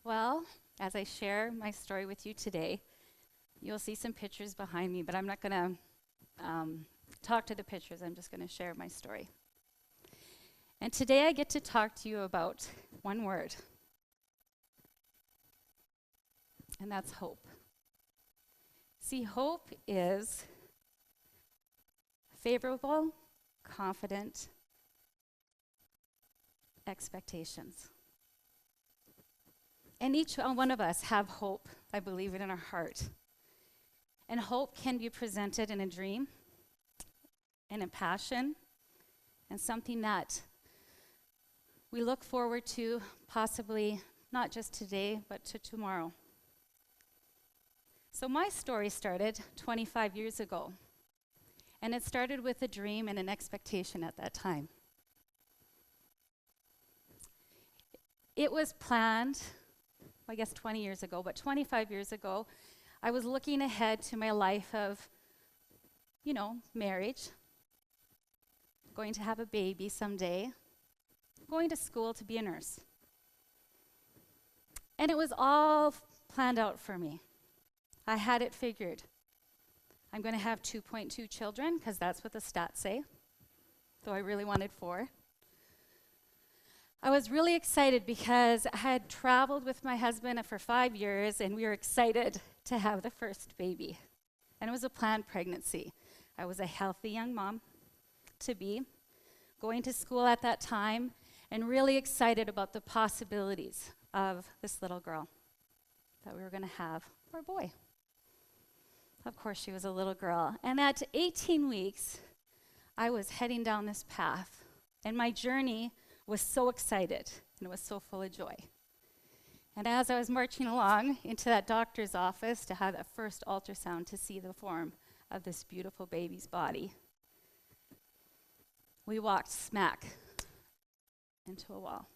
Well, as I share my story with you today, you'll see some pictures behind me, but I'm not going to talk to the pictures. I'm just going to share my story. And today I get to talk to you about one word, and that's hope. See, hope is favorable, confident expectations. And each one of us have hope, I believe it in our heart. And hope can be presented in a dream, in a passion, and something that we look forward to, possibly not just today, but to tomorrow. So my story started 25 years ago, and it started with a dream and an expectation at that time. It was planned, I guess 20 years ago, but 25 years ago, I was looking ahead to my life of, marriage, going to have a baby someday, going to school to be a nurse. And it was all planned out for me. I had it figured. I'm going to have 2.2 children, because that's what the stats say, though I really wanted 4. I was really excited because I had traveled with my husband for 5 years, and we were excited to have the first baby. And it was a planned pregnancy. I was a healthy young mom to be, going to school at that time, and really excited about the possibilities of this little girl that we were going to have, or a boy. Of course, she was a little girl. And at 18 weeks, I was heading down this path, and my journey was so excited, and it was so full of joy. And as I was marching along into that doctor's office to have that first ultrasound to see the form of this beautiful baby's body, we walked smack into a wall.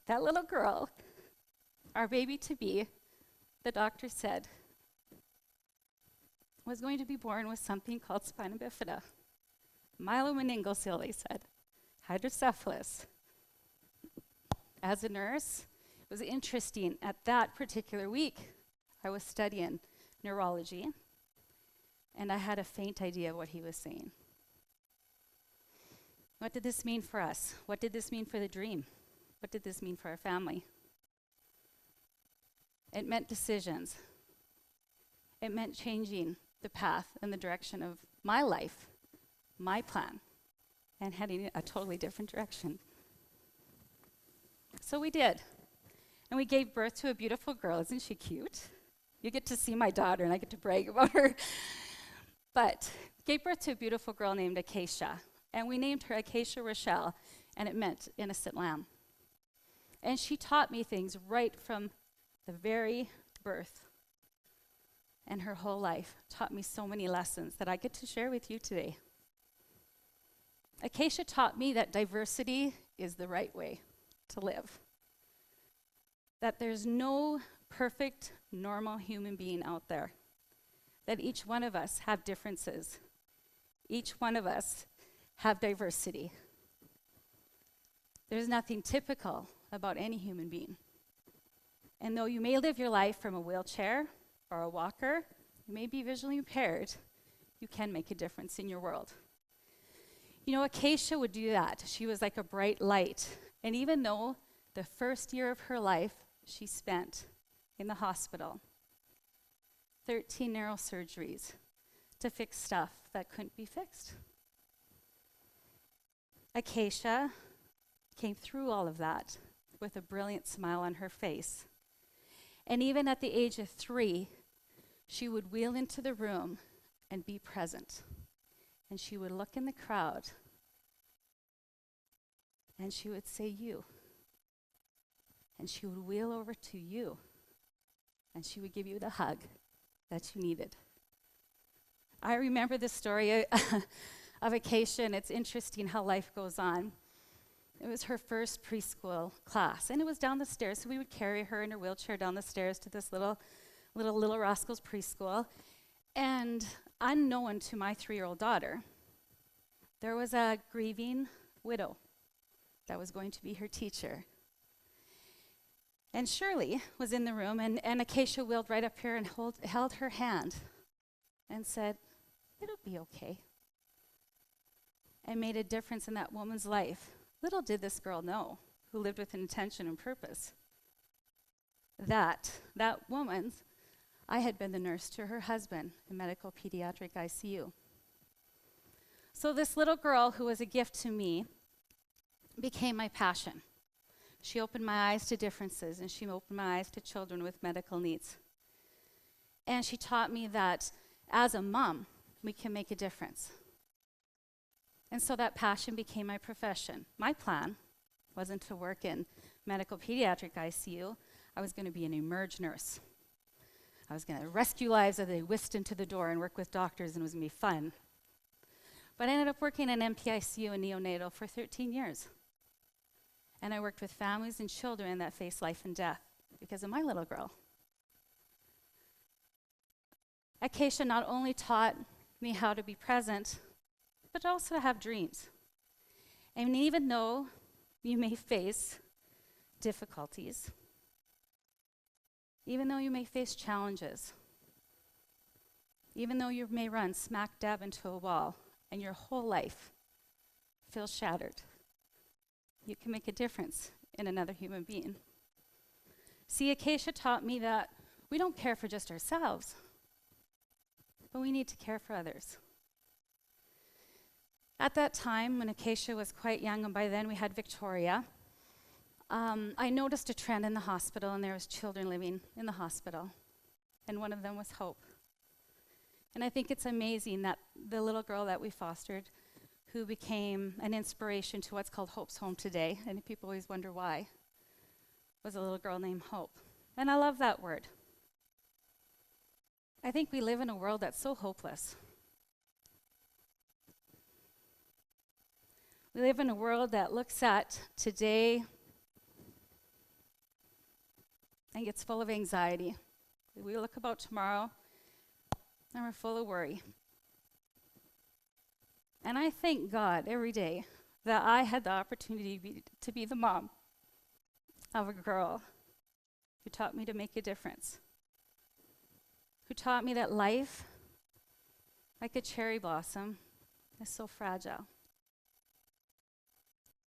That little girl, our baby to be, the doctor said, was going to be born with something called spina bifida. Myelomeningocele, they said. Hydrocephalus. As a nurse, it was interesting. At that particular week, I was studying neurology, and I had a faint idea of what he was saying. What did this mean for us? What did this mean for the dream? What did this mean for our family? It meant decisions. It meant changing the path and the direction of my life, my plan, and heading in a totally different direction. So we did. And we gave birth to a beautiful girl. Isn't she cute? You get to see my daughter, and I get to brag about her. But gave birth to a beautiful girl named Acacia. And we named her Acacia Rochelle, and it meant innocent lamb. And she taught me things right from the very birth. And her whole life taught me so many lessons that I get to share with you today. Acacia taught me that diversity is the right way to live. That there's no perfect, normal human being out there. That each one of us have differences. Each one of us have diversity. There's nothing typical about any human being. And though you may live your life from a wheelchair or a walker, you may be visually impaired, you can make a difference in your world. Acacia would do that. She was like a bright light. And even though the first year of her life she spent in the hospital, 13 neurosurgeries to fix stuff that couldn't be fixed. Acacia came through all of that with a brilliant smile on her face. And even at the age of 3, she would wheel into the room and be present. And she would look in the crowd and she would say, "You." And she would wheel over to you and she would give you the hug that you needed. I remember the story of Acacia, and it's interesting how life goes on. It was her first preschool class, and it was down the stairs, so we would carry her in her wheelchair down the stairs to this little Rascals preschool. And unknown to my 3-year-old daughter, there was a grieving widow that was going to be her teacher. And Shirley was in the room, and Acacia wheeled right up here and held her hand and said, "It'll be okay," and made a difference in that woman's life. Little did this girl know, who lived with intention and purpose, that woman, I had been the nurse to her husband in medical pediatric ICU. So this little girl, who was a gift to me, became my passion. She opened my eyes to differences, and she opened my eyes to children with medical needs. And she taught me that as a mom, we can make a difference. And so that passion became my profession. My plan wasn't to work in medical pediatric ICU. I was going to be an emerge nurse. I was going to rescue lives as they whisked into the door and work with doctors, and it was going to be fun. But I ended up working in NPICU and neonatal for 13 years. And I worked with families and children that face life and death because of my little girl. Acacia not only taught me how to be present, but also to have dreams. And even though you may face difficulties, even though you may face challenges, even though you may run smack dab into a wall and your whole life feels shattered, you can make a difference in another human being. See, Acacia taught me that we don't care for just ourselves, but we need to care for others. At that time, when Acacia was quite young, and by then we had Victoria, I noticed a trend in the hospital, and there was children living in the hospital, and one of them was Hope. And I think it's amazing that the little girl that we fostered, who became an inspiration to what's called Hope's Home today, and people always wonder why, was a little girl named Hope. And I love that word. I think we live in a world that's so hopeless. We live in a world that looks at today and gets full of anxiety. We look about tomorrow and we're full of worry. And I thank God every day that I had the opportunity to be the mom of a girl who taught me to make a difference, who taught me that life, like a cherry blossom, is so fragile.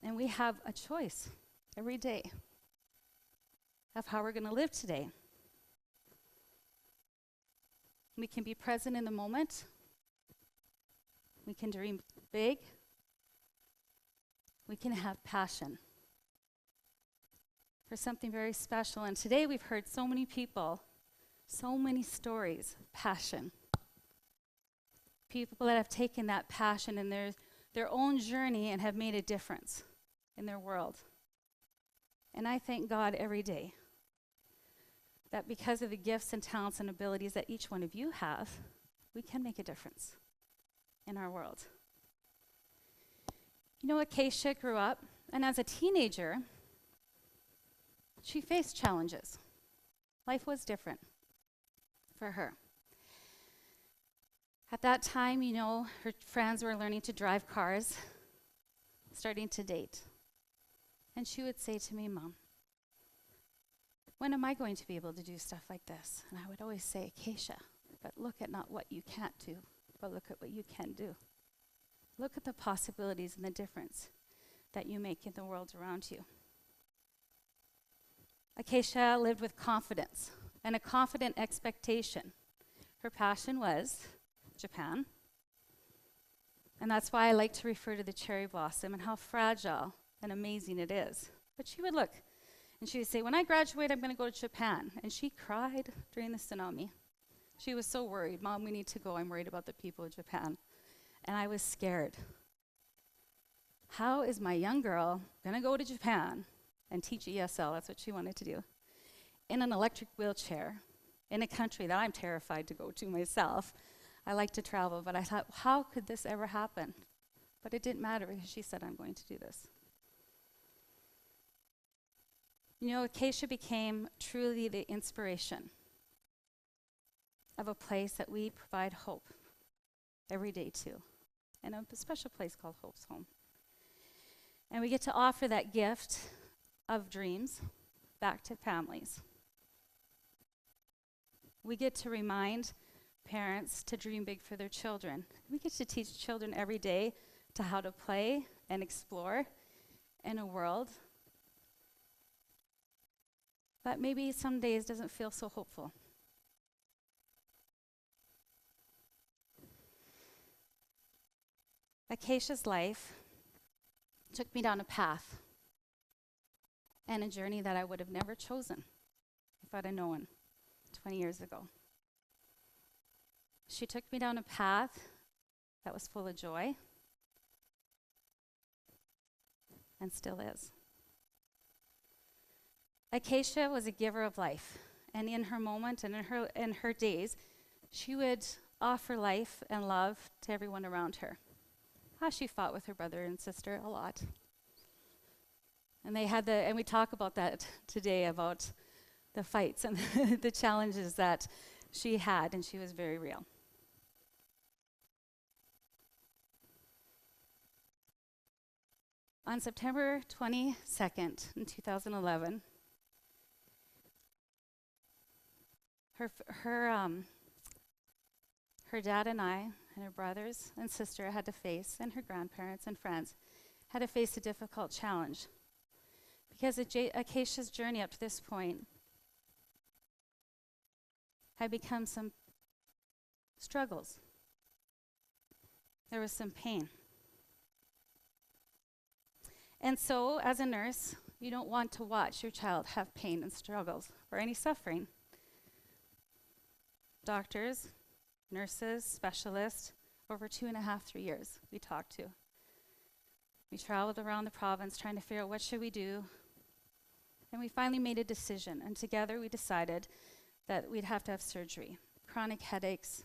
And we have a choice every day of how we're going to live today. We can be present in the moment. We can dream big. We can have passion for something very special. And today we've heard so many people, so many stories of passion. People that have taken that passion in their own journey and have made a difference in their world. And I thank God every day that because of the gifts and talents and abilities that each one of you have, we can make a difference in our world. You know, Acacia grew up, and as a teenager, she faced challenges. Life was different for her. At that time, you know, her friends were learning to drive cars, starting to date. And she would say to me, "Mom, when am I going to be able to do stuff like this?" And I would always say, "Acacia, but look at not what you can't do, but look at what you can do. Look at the possibilities and the difference that you make in the world around you." Acacia lived with confidence and a confident expectation. Her passion was Japan. And that's why I like to refer to the cherry blossom and how fragile and amazing it is. But she would look and she would say, "When I graduate, I'm going to go to Japan." And she cried during the tsunami. She was so worried. "Mom, we need to go. I'm worried about the people of Japan." And I was scared. How is my young girl going to go to Japan and teach ESL? That's what she wanted to do. In an electric wheelchair, in a country that I'm terrified to go to myself. I like to travel, but I thought, how could this ever happen? But it didn't matter because she said, "I'm going to do this." You know, Acacia became truly the inspiration of a place that we provide hope every day to. in a special place called Hope's Home. And we get to offer that gift of dreams back to families. We get to remind parents to dream big for their children. We get to teach children every day to how to play and explore in a world that maybe some days doesn't feel so hopeful. Acacia's life took me down a path and a journey that I would have never chosen if I'd have known 20 years ago. She took me down a path that was full of joy and still is. Acacia was a giver of life, and in her moment and in her days, she would offer life and love to everyone around her. She fought with her brother and sister a lot. And we talk about that today, about the fights and the challenges that she had, and she was very real. On September 22nd, in 2011, her dad and I and her brothers and sister had to face, and her grandparents and friends had to face a difficult challenge. Because Acacia's journey up to this point had become some struggles. There was some pain. And so, as a nurse, you don't want to watch your child have pain and struggles or any suffering. Doctors, nurses, specialists, over 2.5, 3 years we talked to. We traveled around the province trying to figure out what should we do. And we finally made a decision, and together we decided that we'd have to have surgery, chronic headaches,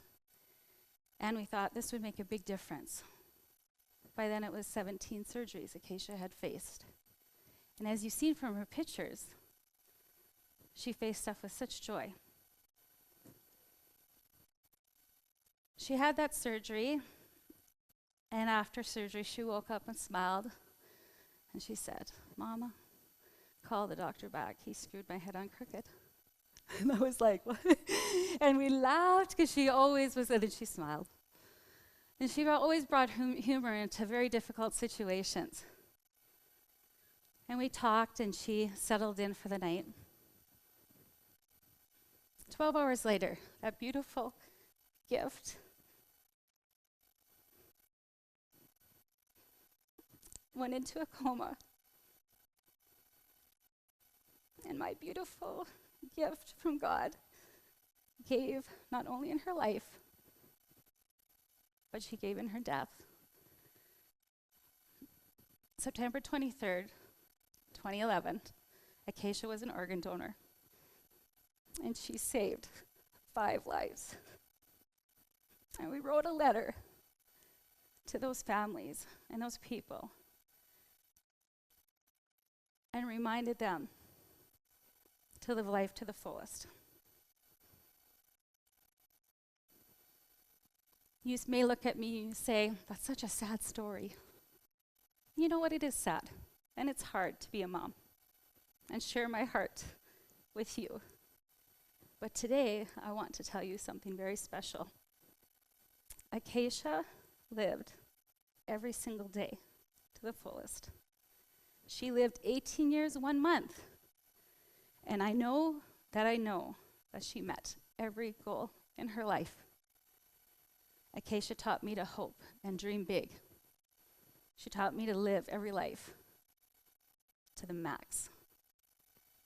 and we thought this would make a big difference. By then it was 17 surgeries Acacia had faced. And as you've seen from her pictures, she faced stuff with such joy. She had that surgery, and after surgery she woke up and smiled, and she said, "Mama, call the doctor back. He screwed my head on crooked." And I was like, what? And we laughed because she always was, and then she smiled. And she always brought humor into very difficult situations. And we talked, and she settled in for the night. 12 hours later, that beautiful gift went into a coma. And my beautiful gift from God gave not only in her life, but she gave in her death. September 23rd, 2011, Acacia was an organ donor, and she saved 5 lives. And we wrote a letter to those families and those people and reminded them to live life to the fullest. You may look at me and say, "That's such a sad story." You know what? It is sad, and it's hard to be a mom and share my heart with you. But today, I want to tell you something very special. Acacia lived every single day to the fullest. She lived 18 years, 1 month. And I know that she met every goal in her life. Acacia taught me to hope and dream big. She taught me to live every life to the max.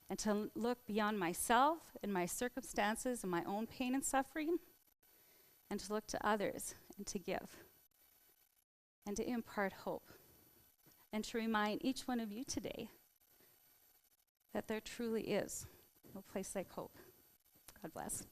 And to look beyond myself and my circumstances and my own pain and suffering, and to look to others and to give and to impart hope, and to remind each one of you today that there truly is no place like hope. God bless.